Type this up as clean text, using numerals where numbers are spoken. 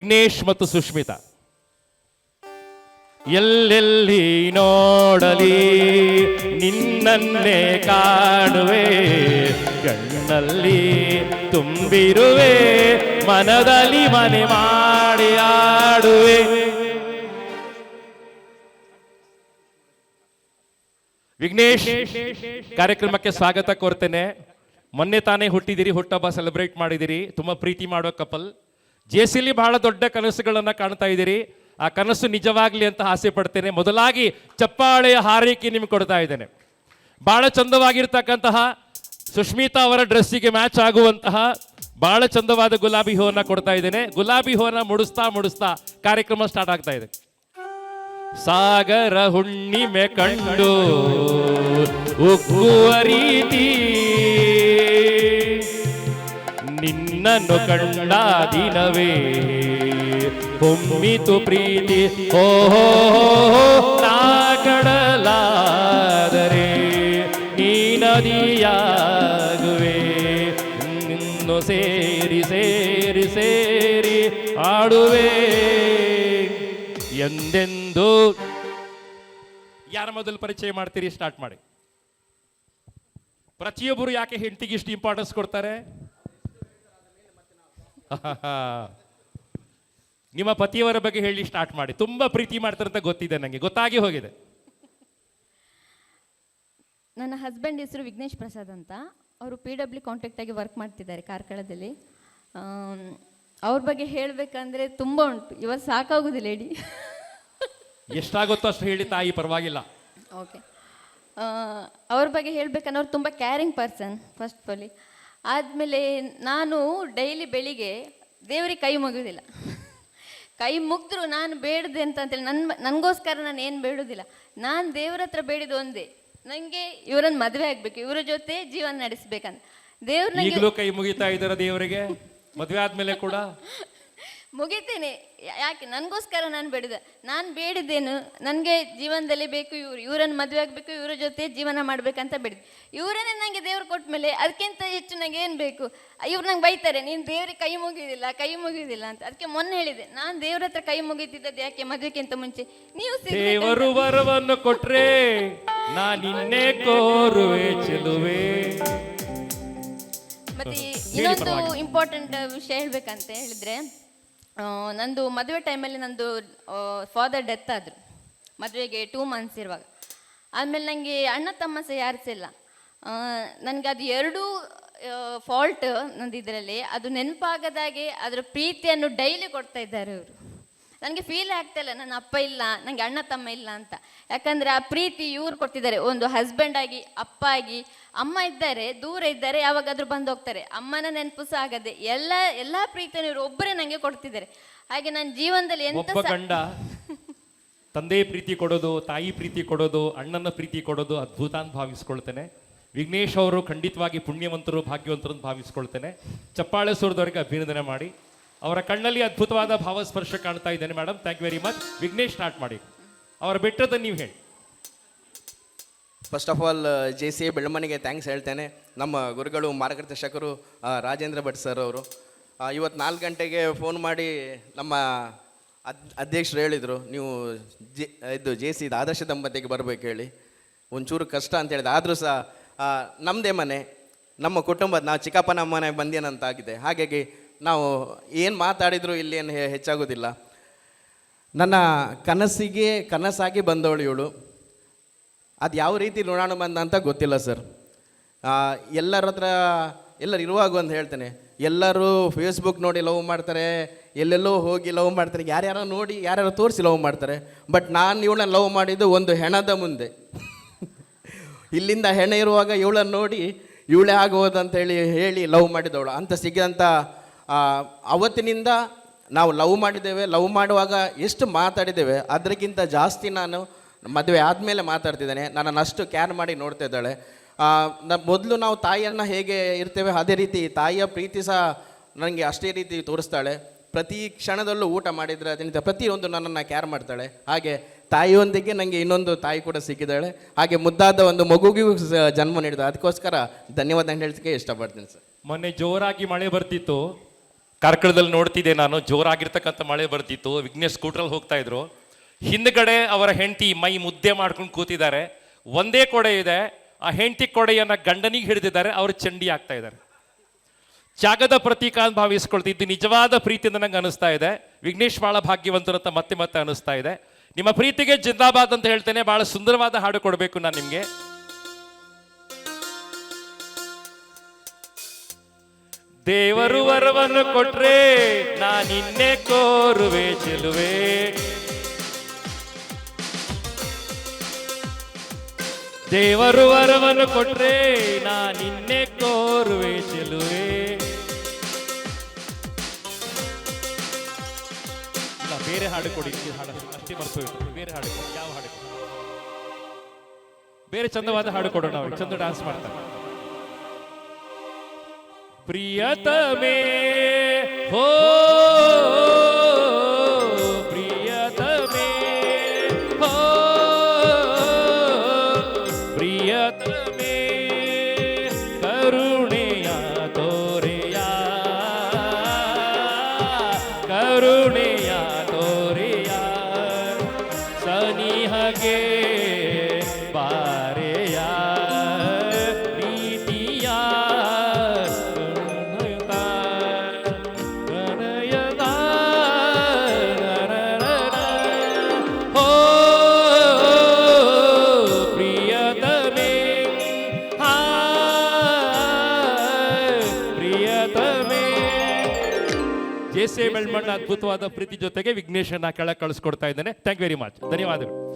ವಿಘ್ನೇಶ್ ಮತ್ತು ಸುಷ್ಮಿತಾ ಎಲ್ಲೆಲ್ಲಿ ನೋಡಲಿ ನಿನ್ನನ್ನೇ ಕಾಣುವೆ, ಕಣ್ಣಲ್ಲಿ ತುಂಬಿರುವೆ, ಮನದಲ್ಲಿ ಮನೆ ಮಾಡಿ ಆಡುವೆ. ವಿಘ್ನೇಶ್ ಕಾರ್ಯಕ್ರಮಕ್ಕೆ ಸ್ವಾಗತ ಕೋರ್ತೇನೆ. ಮೊನ್ನೆ ತಾನೇ ಹುಟ್ಟಿದಿರಿ, ಹುಟ್ಟಹಬ್ಬ ಸೆಲೆಬ್ರೇಟ್ ಮಾಡಿದಿರಿ, ತುಂಬಾ ಪ್ರೀತಿ ಮಾಡೋ ಕಪಲ್. ಜೆಸಿಲಿ ಬಹಳ ದೊಡ್ಡ ಕನಸುಗಳನ್ನ ಕಾಣ್ತಾ ಇದ್ದೀರಿ. ಆ ಕನಸು ನಿಜವಾಗ್ಲಿ ಅಂತ ಆಸೆ ಪಡ್ತೇನೆ. ಮೊದಲಾಗಿ ಚಪ್ಪಾಳೆಯ ಹಾರೈಕೆ ನಿಮ್ಗೆ ಕೊಡ್ತಾ ಇದ್ದೇನೆ. ಬಹಳ ಚಂದವಾಗಿರ್ತಕ್ಕಂತಹ ಸುಷ್ಮಿತಾ ಅವರ ಡ್ರೆಸ್ಸಿಗೆ ಮ್ಯಾಚ್ ಆಗುವಂತಹ ಬಹಳ ಚಂದವಾದ ಗುಲಾಬಿ ಹೂವನ್ನ ಕೊಡ್ತಾ ಇದ್ದೇನೆ. ಗುಲಾಬಿ ಹೂವನ್ನ ಮುಡಿಸ್ತಾ ಮುಡಿಸ್ತಾ ಕಾರ್ಯಕ್ರಮ ಸ್ಟಾರ್ಟ್ ಆಗ್ತಾ ಇದೆ. ಸಾಗರ ಹುಣ್ಣಿಮೆ ಕಂಡು ಉಕ್ಕುವ ರೀತಿ, ನಿನ್ನನ್ನು ಕಂಡ ದಿನವೇ ಹೊಮ್ಮಿತು ಪ್ರೀತಿ. ಓಹೋ ನಾ ಕಡಲಾದರೆ ನೀ ನದಿಯಾಗುವೆ, ನಿನ್ನು ಸೇರಿ ಸೇರಿ ಸೇರಿ ಆಡುವೆ ಎಂದೆಂದು. ಯಾರ ಮೊದಲು ಪರಿಚಯ ಮಾಡ್ತೀರಿ? ಸ್ಟಾರ್ಟ್ ಮಾಡಿ. ಪ್ರತಿಯೊಬ್ಬರು ಯಾಕೆ ಹೆಂಡತಿಗೆ ಇಷ್ಟು ಇಂಪಾರ್ಟೆನ್ಸ್ ಕೊಡ್ತಾರೆ? ನಿಮ್ಮ ಪತಿಯವರ ಬಗ್ಗೆ ಹೇಳಿ ಸ್ಟಾರ್ಟ್ ಮಾಡಿ. ತುಂಬಾ ಪ್ರೀತಿ ಮಾಡ್ತಾರೆ ಅಂತ ಗೊತ್ತಿದೆ, ನನಗೆ ಗೊತ್ತಾಗಿ ಹೋಗಿದೆ. ನನ್ನ ಹಸ್ಬೆಂಡ್ ಹೆಸರು ವಿಘ್ನೇಶ್ ಪ್ರಸಾದ್ ಅಂತ. ಅವರು PW ಕಾಂಟ್ರಾಕ್ಟ್ ಆಗಿ ವರ್ಕ್ ಮಾಡ್ತಿದ್ದಾರೆ ಕಾರ್ಕಳದಲ್ಲಿ. ಅವ್ರ ಬಗ್ಗೆ ಹೇಳಬೇಕಂದ್ರೆ ತುಂಬ ಉಂಟು, ಇವತ್ತು ಸಾಕಾಗೋದಿಲ್ಲ ಹೇಳಿ. ಎಷ್ಟಾಗುತ್ತೋ ಅಷ್ಟು ಹೇಳಿ ತಾಯಿ, ಪರವಾಗಿಲ್ಲ. ಓಕೆ, ಅವ್ರ ಬಗ್ಗೆ ಹೇಳ್ಬೇಕಂದ್ರೆ ಅವ್ರು ತುಂಬ caring person first of all. ಆದಮೇಲೆ ನಾನು ಡೈಲಿ ಬೆಳಿಗ್ಗೆ ದೇವರಿಗೆ ಕೈ ಮುಗಿಯೋದಿಲ್ಲ. ಕೈ ಮುಗಿದ್ರು ನಾನು ಬೇಡದೆ ಅಂತೇಳಿ ನನಗೋಸ್ಕರ ನಾನು ಏನು ಬೇಡೋದಿಲ್ಲ. ನಾನು ದೇವ್ರ ಹತ್ರ ಬೇಡಿದ್ದು ಒಂದೇ, ನನಗೆ ಇವರನ್ನು ಮದುವೆ ಆಗಬೇಕು, ಇವರ ಜೊತೆ ಜೀವನ ನಡೆಸ್ಬೇಕಂತ. ದೇವ್ರ ಈಗಲೂ ಕೈ ಮುಗಿತಾ ಇದ್ದಾರೆ ದೇವರಿಗೆ, ಮದುವೆ ಆದ್ಮೇಲೆ ಕೂಡ ಮುಗಿತೇನೆ. ಯಾಕೆ? ನನಗೋಸ್ಕರ ನಾನು ಬೇಡಿದೆ. ನಾನು ಬೇಡಿದ್ದೇನು, ನನಗೆ ಜೀವನದಲ್ಲಿ ಬೇಕು ಇವರನ್ನು ಮದುವೆ ಆಗಬೇಕು, ಇವರ ಜೊತೆ ಜೀವನ ಮಾಡ್ಬೇಕಂತ ಬೇಡಿದೆ. ಇವರನ್ನೇ ನನಗೆ ದೇವ್ರು ಕೊಟ್ಟ ಮೇಲೆ ಅದಕ್ಕಿಂತ ಹೆಚ್ಚು ನನಗೆ ಏನು ಬೇಕು? ಇವ್ರು ನಂಗೆ ಬೈತಾರೆ, ನೀನು ದೇವ್ರಿಗೆ ಕೈ ಮುಗಿಯೋದಿಲ್ಲ ಅಂತ. ಅದಕ್ಕೆ ಮೊನ್ನೆ ಹೇಳಿದೆ, ನಾನು ದೇವ್ರ ಹತ್ರ ಕೈ ಮುಗಿತಿದ್ದದ್ದು ಯಾಕೆ ಮದುವೆಗಿಂತ ಮುಂಚೆ ನೀವು ದೇವರು ವರವನ್ನು ಕೊಟ್ರೆ ನಾನಿನ್ನೇ ಕೋರುವೆ ಚೆಲುವೆ. ಮತ್ತೆ ಇನ್ನೊಂದು ಇಂಪಾರ್ಟೆಂಟ್ ವಿಷಯ ಹೇಳ್ಬೇಕಂತ ಹೇಳಿದ್ರೆ, ನಂದು ಮದುವೆ ಟೈಮಲ್ಲಿ ನಂದು ಫಾದರ್ ಡೆತ್ ಆದರು, ಮದುವೆಗೆ 2 months ಇರುವಾಗ. ಆದಮೇಲೆ ನನಗೆ ಅಣ್ಣ ತಮ್ಮ ಸಹ ಯಾರು ಸಹ ಇಲ್ಲ. ನನಗೆ ಅದು ಎರಡೂ ಫಾಲ್ಟ್ ನಂದು ಇದರಲ್ಲಿ. ಅದು ನೆನಪಾಗದಾಗೆ ಅದರ ಪ್ರೀತಿಯನ್ನು ಡೈಲಿ ಕೊಡ್ತಾ ಇದ್ದಾರೆ ಇವರು. ನನಗೆ ಫೀಲ್ ಆಗ್ತಾ ಇಲ್ಲ ನನ್ನ ಅಪ್ಪ ಇಲ್ಲ, ನನಗೆ ಅಣ್ಣ ತಮ್ಮ ಇಲ್ಲ ಅಂತ. ಯಾಕಂದರೆ ಆ ಪ್ರೀತಿ ಇವ್ರು ಕೊಡ್ತಿದ್ದಾರೆ. ಒಂದು ಹಸ್ಬೆಂಡ್ ಆಗಿ, ಅಪ್ಪ ಆಗಿ, ಅಮ್ಮ ಇದ್ದಾರೆ, ದೂರ ಇದ್ದಾರೆ, ಯಾವಾಗಾದ್ರೂ ಬಂದು ಹೋಗ್ತಾರೆ. ಅಮ್ಮನ ನೆನಪು ಸಹ ಆಗದೆ ಎಲ್ಲ ಪ್ರೀತಿಯನ್ನು ಇವರು ಒಬ್ಬರೇ ನನಗೆ ಕೊಡ್ತಿದ್ದಾರೆ. ಹಾಗೆ ನನ್ನ ಜೀವನದಲ್ಲಿ ಎಂತ ಗಂಡ ತಂದೆ ಪ್ರೀತಿ ಕೊಡೋದು, ತಾಯಿ ಪ್ರೀತಿ ಕೊಡೋದು, ಅಣ್ಣನ ಪ್ರೀತಿ ಕೊಡೋದು ಅದ್ಭುತ ಅಂತ ಭಾವಿಸ್ಕೊಳ್ತೇನೆ. ವಿಘ್ನೇಶ್ ಅವರು ಖಂಡಿತವಾಗಿ ಪುಣ್ಯವಂತರು, ಭಾಗ್ಯವಂತರು ಅಂತ ಭಾವಿಸ್ಕೊಳ್ತೇನೆ. ಚಪ್ಪಾಳೆ ಸುರದವರಿಗೆ ಅಭಿನಂದನೆ ಮಾಡಿ. ಅವರ ಕಣ್ಣಲ್ಲಿ ಅದ್ಭುತವಾದ ಭಾವಸ್ಪರ್ಶ ಕಾಣ್ತಾ ಇದ್ದೇನೆ madam. Thank you very much. Vignesh start ಮಾಡಿ. ಅವರ ಬೆಟ್ಟದ ನೀವು ಹೇಳಿ. ಫಸ್ಟ್ ಆಫ್ ಆಲ್ JCA ಬೆಳಮನೆಗೆ ಥ್ಯಾಂಕ್ಸ್ ಹೇಳ್ತೇನೆ. ನಮ್ಮ ಗುರುಗಳು ಮಾರ್ಗದರ್ಶಕರು ರಾಜೇಂದ್ರ ಭಟ್ ಸರ್ ಅವರು ಇವತ್ತು 4 ಗಂಟೆಗೆ ಫೋನ್ ಮಾಡಿ ನಮ್ಮ ಅಧ್ಯಕ್ಷರು ಹೇಳಿದರು, ನೀವು JC ಆದರ್ಶ ದಂಪತಿಗೆ ಬರಬೇಕು ಹೇಳಿ. ಒಂಚೂರು ಕಷ್ಟ ಅಂತ ಹೇಳಿದೆ. ಆದರೂ ಸಹ ನಮ್ಮದೇ ಮನೆ, ನಮ್ಮ ಕುಟುಂಬದ, ನಾವು ಚಿಕ್ಕಪ್ಪನ ಮನೆಗೆ ಬಂದೇನಂತಾಗಿದೆ. ಹಾಗಾಗಿ ನಾವು ಏನು ಮಾತಾಡಿದರೂ ಇಲ್ಲಿ ಏನು ಹೆಚ್ಚಾಗೋದಿಲ್ಲ. ನನ್ನ ಕನಸಾಗಿ ಬಂದವಳು ಇವಳು. ಅದು ಯಾವ ರೀತಿ ಋಣಾನು ಬಂದ ಅಂತ ಗೊತ್ತಿಲ್ಲ ಸರ್. ಎಲ್ಲರೂ ಇರುವಾಗ ಒಂದು ಹೇಳ್ತೇನೆ, ಎಲ್ಲರೂ ಫೇಸ್ಬುಕ್ ನೋಡಿ ಲವ್ ಮಾಡ್ತಾರೆ, ಎಲ್ಲೆಲ್ಲೋ ಹೋಗಿ ಲವ್ ಮಾಡ್ತಾರೆ, ಯಾರ್ಯಾರೋ ನೋಡಿ ಯಾರ್ಯಾರೋ ತೋರಿಸಿ ಲವ್ ಮಾಡ್ತಾರೆ. ಬಟ್ ನಾನು ಇವಳನ್ನ ಲವ್ ಮಾಡಿದ್ದು ಒಂದು ಹೆಣದ ಮುಂದೆ. ಇಲ್ಲಿಂದ ಹೆಣ ಇರುವಾಗ ಇವಳನ್ನು ನೋಡಿ ಇವಳೇ ಆಗೋದಂತೇಳಿ ಹೇಳಿ ಲವ್ ಮಾಡಿದವಳು ಅಂತ ಸಿಗಂಥ ಅವತ್ತಿನಿಂದ ನಾವು ಲವ್ ಮಾಡಿದ್ದೇವೆ. ಲವ್ ಮಾಡುವಾಗ ಎಷ್ಟು ಮಾತಾಡಿದ್ದೇವೆ ಅದಕ್ಕಿಂತ ಜಾಸ್ತಿ ನಾನು ಮದುವೆ ಆದಮೇಲೆ ಮಾತಾಡ್ತಿದ್ದೇನೆ. ನನ್ನನ್ನು ಅಷ್ಟು ಕೇರ್ ಮಾಡಿ ನೋಡ್ತಾ ಇದ್ದಾಳೆ. ಮೊದಲು ನಾವು ತಾಯಿಯನ್ನು ಹೇಗೆ ಇರ್ತೇವೆ ಅದೇ ರೀತಿ ತಾಯಿಯ ಪ್ರೀತಿ ಸಹ ನನಗೆ ಅಷ್ಟೇ ರೀತಿ ತೋರಿಸ್ತಾಳೆ. ಪ್ರತಿ ಕ್ಷಣದಲ್ಲೂ ಊಟ ಮಾಡಿದರೆ ಅದರಿಂದ ಪ್ರತಿಯೊಂದು ನನ್ನನ್ನು ಕೇರ್ ಮಾಡ್ತಾಳೆ. ಹಾಗೆ ತಾಯಿಯೊಂದಿಗೆ ನನಗೆ ಇನ್ನೊಂದು ತಾಯಿ ಕೂಡ ಸಿಕ್ಕಿದ್ದಾಳೆ. ಹಾಗೆ ಮುದ್ದಾದ ಒಂದು ಮಗುವಿಗೂ ಜನ್ಮ ನೀಡಿದ. ಅದಕ್ಕೋಸ್ಕರ ಧನ್ಯವಾದ ಹೇಳಲಿಕ್ಕೆ ಇಷ್ಟಪಡ್ತೀನಿ ಸರ್. ಮೊನ್ನೆ ಜೋರಾಗಿ ಮಳೆ ಬರ್ತಿತ್ತು, ಕಾರ್ಕಳದಲ್ಲಿ ನೋಡ್ತಿದ್ದೆ ನಾನು, ಜೋರಾಗಿರ್ತಕ್ಕಂಥ ಮಳೆ ಬರ್ತಿತ್ತು. ವಿಘ್ನೇಶ್ ಸ್ಕೂಟ್ರಲ್ಲಿ ಹೋಗ್ತಾ ಇದ್ರು. ಹಿಂದ್ಗಡೆ ಅವರ ಹೆಂಡತಿ ಮೈ ಮುದ್ದೆ ಮಾಡ್ಕೊಂಡು ಕೂತಿದ್ದಾರೆ. ಒಂದೇ ಕೊಡೆ ಇದೆ, ಆ ಹೆಂಡತಿ ಕೊಡೆಯನ್ನ ಗಂಡನಿಗೆ ಹಿಡಿದಿದ್ದಾರೆ, ಅವರು ಚಂಡಿ ಆಗ್ತಾ ಇದ್ದಾರೆ. ತ್ಯಾಗದ ಪ್ರತೀಕ ಅಂತ ಭಾವಿಸ್ಕೊಳ್ತಿದ್ದು ನಿಜವಾದ ಪ್ರೀತಿಯಿಂದ ನಂಗೆ ಅನಿಸ್ತಾ ಇದೆ. ವಿಘ್ನೇಶ್ ಬಹಳ ಭಾಗ್ಯವಂತರು ಅಂತ ಮತ್ತೆ ಮತ್ತೆ ಅನಿಸ್ತಾ ಇದೆ. ನಿಮ್ಮ ಪ್ರೀತಿಗೆ ಜಿಂದಾಬಾದ್ ಅಂತ ಹೇಳ್ತೇನೆ. ಬಹಳ ಸುಂದರವಾದ ಹಾಡು ಕೊಡಬೇಕು ನಾನು ನಿಮ್ಗೆ. ದೇವರು ವರವನ್ನು ಕೊಟ್ರೆ ನಾನಿನ್ನೆ ಕೋರುವೆ ಚೆಲುವೆ, ದೇವರು ವರವನ್ನು ಕೊಟ್ರೆ ನಾನಿನ್ನೆ ಕೋರುವೆ ಚೆಲುವೆ. ಬೇರೆ ಹಾಡು ಕೊಡಿ, ಹಾಡು ಅಷ್ಟೇ ಮರ್ತೋಯ್ತು. ಬೇರೆ ಹಾಡು ಕೊಡಿ, ಯಾವ ಹಾಡು ಕೊಡಿ? ಬೇರೆ ಚಂದವಾದ ಹಾಡು ಕೊಡೋಣ, ಅವ್ರಿಗೆ ಚಂದ ಡಾನ್ಸ್ ಮಾಡ್ತಾರೆ. ಪ್ರಿಯತಮೇ ಹೋ ಪ್ರಿಯತಮೇ ಹೋ ಪ್ರಿಯತಮೇ ಕರುಣೆಯ ತೋರೆಯ ಕರುಣೆಯ ತೋರೆಯ ಸನಿಹಗೆ ಬಾರೆಯ ಪ್ರೀತಿಯ ಪ್ರಣಯದ ಹೋ ಪ್ರಿಯತಮೇ ಹಾ ಪ್ರಿಯತಮೇ. ಜೆ ಸಿ ಬೆಳ್ಮಣ್ಣ ಅದ್ಭುತವಾದ ಪ್ರೀತಿ ಜೊತೆಗೆ ವಿಘ್ನೇಶನ್ನ ಕೆಳಗೆ ಕಳಿಸ್ಕೊಡ್ತಾ ಇದ್ದೇನೆ. Thank you very much. ಧನ್ಯವಾದಗಳು.